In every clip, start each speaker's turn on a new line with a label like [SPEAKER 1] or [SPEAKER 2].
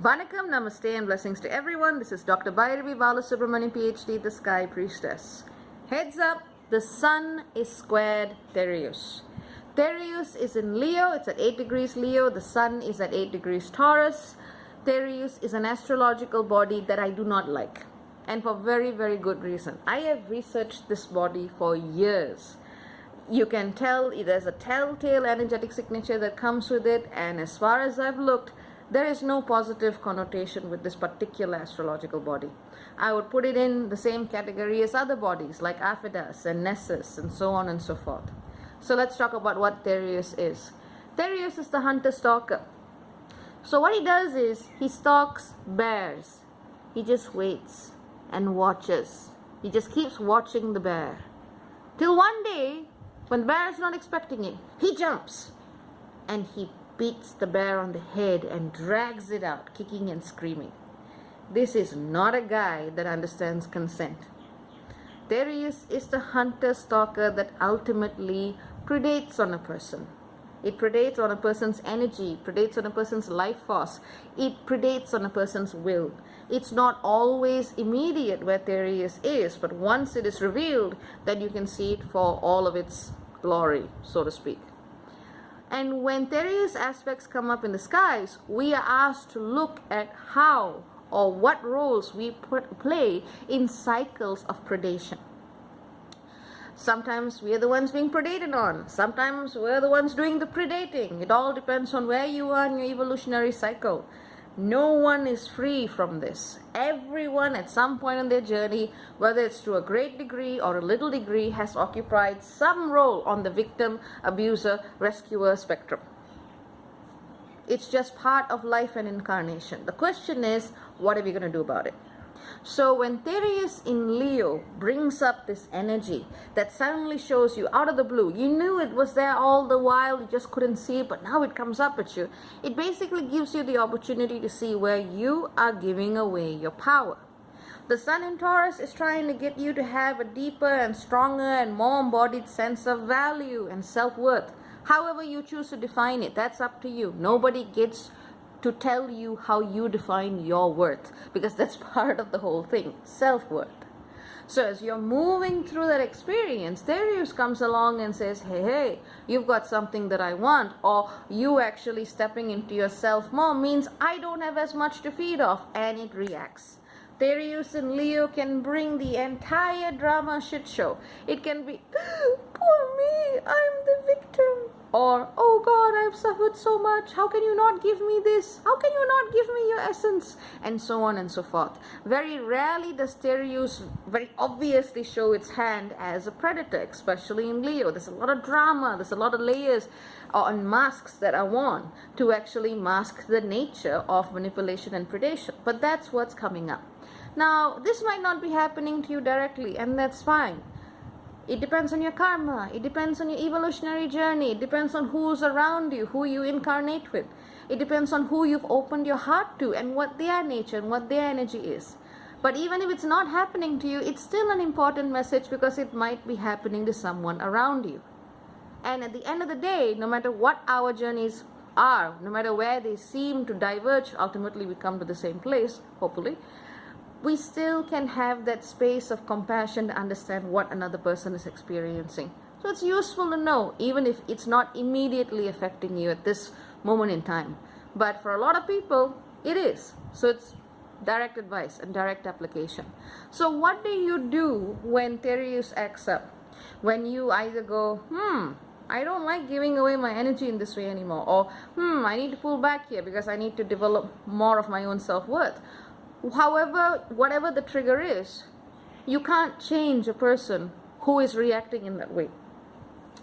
[SPEAKER 1] Vanakkam, Namaste, and blessings to everyone. This is Dr. Bhairavi Balasubramanian, PhD, the Sky Priestess. Heads up, the Sun is squared Thereus. Thereus is in Leo, it's at 8 degrees Leo. The Sun is at 8 degrees Taurus. Thereus is an astrological body that I do not like, and for very, very good reason. I have researched this body for years. You can tell there's a telltale energetic signature that comes with it, and as far as I've looked, there is no positive connotation with this particular astrological body. I would put it in the same category as other bodies like Aphidas and Nessus and so on and so forth. So let's talk about what Thereus is. Thereus is the hunter-stalker. So what he does is he stalks bears. He just waits and watches. He just keeps watching the bear. Till one day, when the bear is not expecting it, he jumps and he beats the bear on the head and drags it out, kicking and screaming. This is not a guy that understands consent. Thereus is the hunter-stalker that ultimately predates on a person. It predates on a person's energy, predates on a person's life force. It predates on a person's will. It's not always immediate where Thereus is, but once it is revealed, then you can see it for all of its glory, so to speak. And when Thereus aspects come up in the skies, we are asked to look at how or what roles we play in cycles of predation. Sometimes we are the ones being predated on. Sometimes we're the ones doing the predating. It all depends on where you are in your evolutionary cycle. No one is free from this. Everyone at some point in their journey, whether it's to a great degree or a little degree, has occupied some role on the victim, abuser, rescuer spectrum. It's just part of life and incarnation. The question is, what are we going to do about it? So when Thereus in Leo brings up this energy that suddenly shows you out of the blue, you knew it was there all the while, you just couldn't see it, but now it comes up at you. It basically gives you the opportunity to see where you are giving away your power. The Sun in Taurus is trying to get you to have a deeper and stronger and more embodied sense of value and self-worth. However you choose to define it, that's up to you. Nobody gets to tell you how you define your worth, because that's part of the whole thing, self-worth. So as you're moving through that experience, Thereus comes along and says, hey, you've got something that I want, or you actually stepping into yourself more means I don't have as much to feed off, and it reacts. Thereus in Leo can bring the entire drama shit show. It can be, poor me, I'm the victim. Or, oh God, I've suffered so much. How can you not give me this? How can you not give me your essence? And so on and so forth. Very rarely does Thereus very obviously show its hand as a predator, especially in Leo. There's a lot of drama, there's a lot of layers and masks that are worn to actually mask the nature of manipulation and predation. But that's what's coming up. Now, this might not be happening to you directly, and that's fine. It depends on your karma. It depends on your evolutionary journey. It depends on who's around you, who you incarnate with. It depends on who you've opened your heart to and what their nature and what their energy is. But even if it's not happening to you, it's still an important message because it might be happening to someone around you. And at the end of the day, no matter what our journeys are, no matter where they seem to diverge, ultimately we come to the same place, hopefully. We still can have that space of compassion to understand what another person is experiencing. So it's useful to know, even if it's not immediately affecting you at this moment in time. But for a lot of people, it is. So it's direct advice and direct application. So what do you do when Thereus acts up? When you either go, I don't like giving away my energy in this way anymore. Or, I need to pull back here because I need to develop more of my own self-worth. However, whatever the trigger is, you can't change a person who is reacting in that way.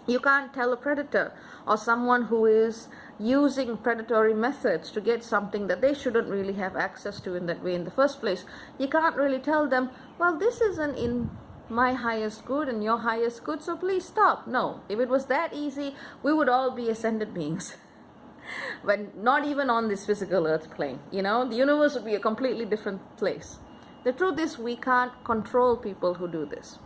[SPEAKER 1] You can't tell a predator or someone who is using predatory methods to get something that they shouldn't really have access to in that way in the first place. You can't really tell them, well, this isn't in my highest good and your highest good, so please stop. No, if it was that easy, we would all be ascended beings. But not even on this physical earth plane. You know, the universe would be a completely different place. The truth is, we can't control people who do this.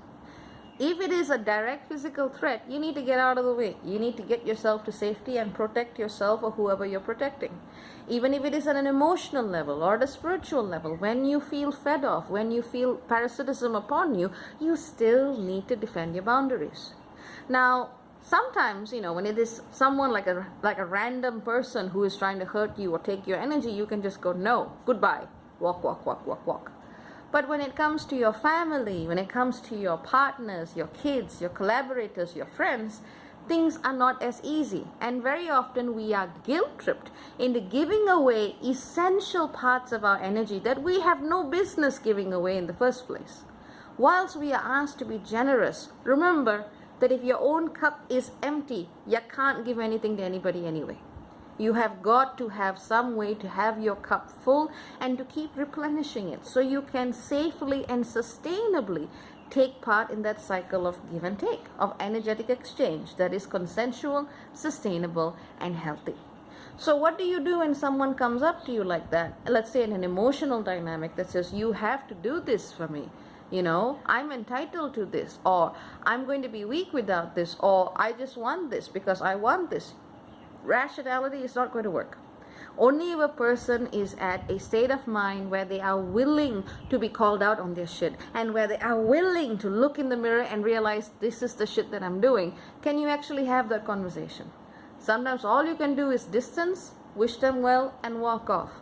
[SPEAKER 1] If it is a direct physical threat, you need to get out of the way. You need to get yourself to safety and protect yourself or whoever you're protecting. Even if it is at an emotional level or at a spiritual level, when you feel fed off, when you feel parasitism upon you, you still need to defend your boundaries. Now, sometimes, when it is someone like a random person who is trying to hurt you or take your energy, you can just go, no, goodbye, walk, walk, walk, walk, walk. But when it comes to your family, when it comes to your partners, your kids, your collaborators, your friends, things are not as easy. And very often we are guilt-tripped into giving away essential parts of our energy that we have no business giving away in the first place. Whilst we are asked to be generous, remember that if your own cup is empty, you can't give anything to anybody anyway. You have got to have some way to have your cup full and to keep replenishing it so you can safely and sustainably take part in that cycle of give and take, of energetic exchange that is consensual, sustainable, and healthy. So what do you do when someone comes up to you like that? Let's say in an emotional dynamic that says, you have to do this for me. I'm entitled to this, or I'm going to be weak without this, or I just want this because I want this. Rationality is not going to work. Only if a person is at a state of mind where they are willing to be called out on their shit and where they are willing to look in the mirror and realize this is the shit that I'm doing, can you actually have that conversation. Sometimes all you can do is distance, wish them well, and walk off.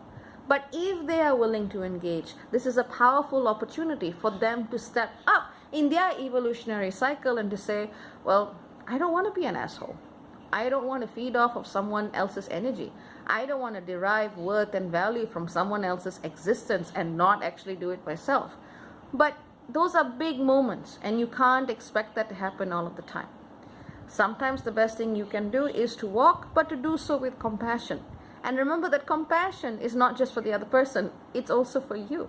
[SPEAKER 1] But if they are willing to engage, this is a powerful opportunity for them to step up in their evolutionary cycle and to say, well, I don't want to be an asshole. I don't want to feed off of someone else's energy. I don't want to derive worth and value from someone else's existence and not actually do it myself. But those are big moments, and you can't expect that to happen all of the time. Sometimes the best thing you can do is to walk, but to do so with compassion. And remember that compassion is not just for the other person, it's also for you.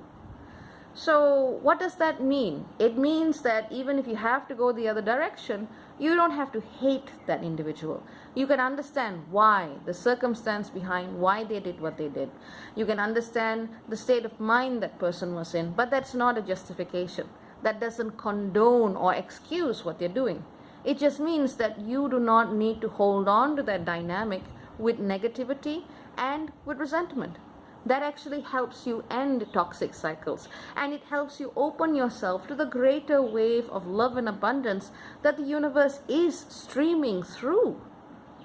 [SPEAKER 1] So what does that mean? It means that even if you have to go the other direction, you don't have to hate that individual. You can understand why, the circumstance behind why they did what they did. You can understand the state of mind that person was in, but that's not a justification. That doesn't condone or excuse what they're doing. It just means that you do not need to hold on to that dynamic with negativity and with resentment. That actually helps you end toxic cycles, and it helps you open yourself to the greater wave of love and abundance that the universe is streaming through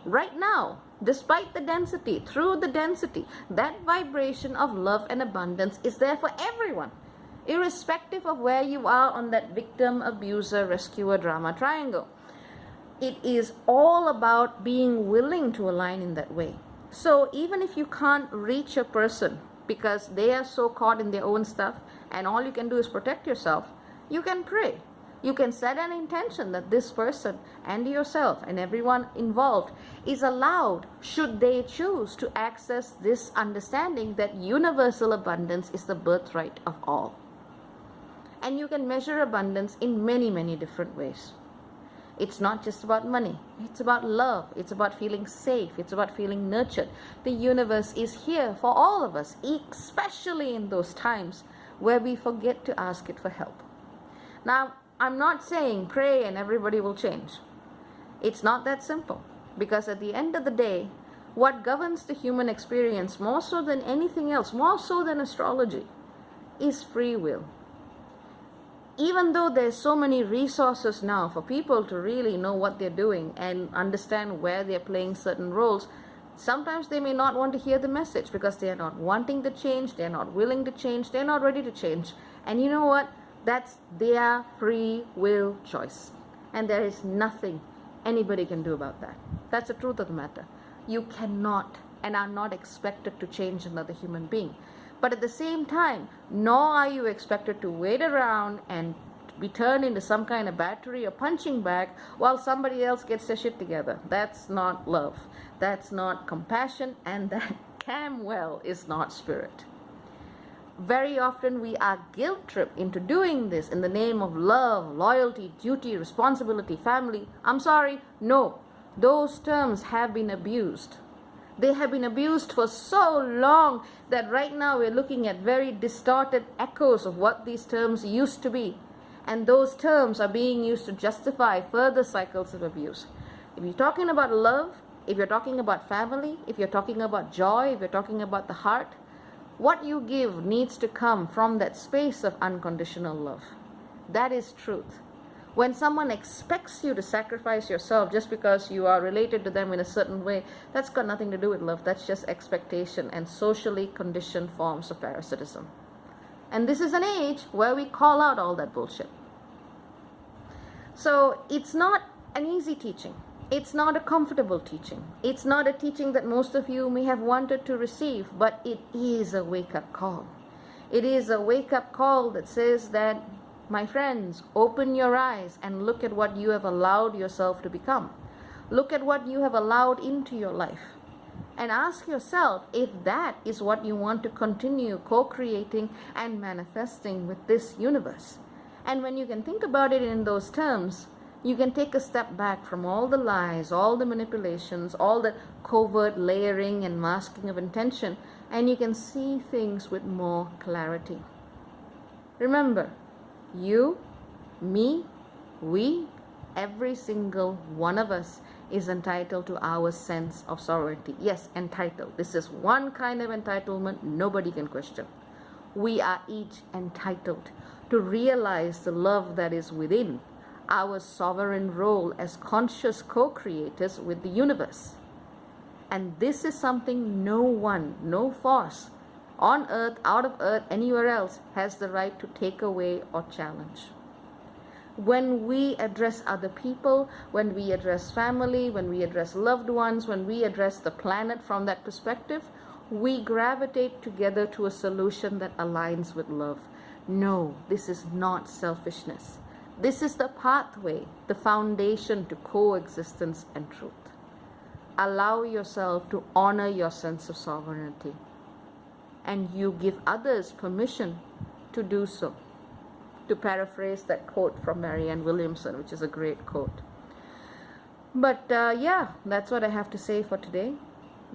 [SPEAKER 1] right now. Despite the density, through the density, that vibration of love and abundance is there for everyone, irrespective of where you are on that victim, abuser, rescuer drama triangle. It is all about being willing to align in that way. So even if you can't reach a person because they are so caught in their own stuff and all you can do is protect yourself, you can pray. You can set an intention that this person and yourself and everyone involved is allowed, should they choose, to access this understanding that universal abundance is the birthright of all. And you can measure abundance in many, many different ways. It's not just about money. It's about love. It's about feeling safe. It's about feeling nurtured. The universe is here for all of us, especially in those times where we forget to ask it for help. Now, I'm not saying pray and everybody will change. It's not that simple, because at the end of the day, what governs the human experience more so than anything else, more so than astrology, is free will. Even though there's so many resources now for people to really know what they're doing and understand where they're playing certain roles, sometimes they may not want to hear the message because they're not wanting to change, they're not willing to change, they're not ready to change. And you know what? That's their free will choice. And there is nothing anybody can do about that. That's the truth of the matter. You cannot and are not expected to change another human being. But at the same time, nor are you expected to wait around and be turned into some kind of battery or punching bag while somebody else gets their shit together. That's not love. That's not compassion, and that damn well is not spirit. Very often we are guilt-tripped into doing this in the name of love, loyalty, duty, responsibility, family. I'm sorry, no. Those terms have been abused. They have been abused for so long that right now we're looking at very distorted echoes of what these terms used to be. And those terms are being used to justify further cycles of abuse. If you're talking about love, if you're talking about family, if you're talking about joy, if you're talking about the heart, what you give needs to come from that space of unconditional love. That is truth. When someone expects you to sacrifice yourself just because you are related to them in a certain way, that's got nothing to do with love. That's just expectation and socially conditioned forms of parasitism. And this is an age where we call out all that bullshit. So it's not an easy teaching. It's not a comfortable teaching. It's not a teaching that most of you may have wanted to receive, but it is a wake-up call. It is a wake-up call that says that, my friends, open your eyes and look at what you have allowed yourself to become. Look at what you have allowed into your life. And ask yourself if that is what you want to continue co-creating and manifesting with this universe. And when you can think about it in those terms, you can take a step back from all the lies, all the manipulations, all the covert layering and masking of intention, and you can see things with more clarity. Remember, you, me, we, every single one of us is entitled to our sense of sovereignty. Yes, entitled. This is one kind of entitlement nobody can question. We are each entitled to realize the love that is within, our sovereign role as conscious co-creators with the universe. And this is something no one, no force, on earth, out of earth, anywhere else, has the right to take away or challenge. When we address other people, when we address family, when we address loved ones, when we address the planet from that perspective, we gravitate together to a solution that aligns with love. No, this is not selfishness. This is the pathway, the foundation to coexistence and truth. Allow yourself to honor your sense of sovereignty, and you give others permission to do so. To paraphrase that quote from Marianne Williamson, which is a great quote. But yeah, that's what I have to say for today.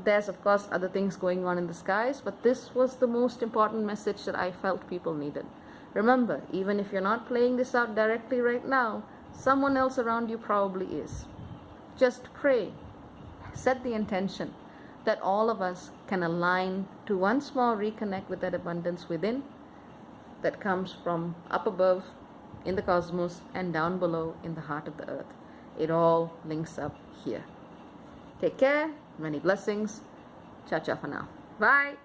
[SPEAKER 1] There's of course other things going on in the skies, but this was the most important message that I felt people needed. Remember, even if you're not playing this out directly right now, someone else around you probably is. Just pray, set the intention that all of us can align to once more reconnect with that abundance within that comes from up above in the cosmos and down below in the heart of the earth. It all links up here. Take care, many blessings. Ciao, ciao for now. Bye.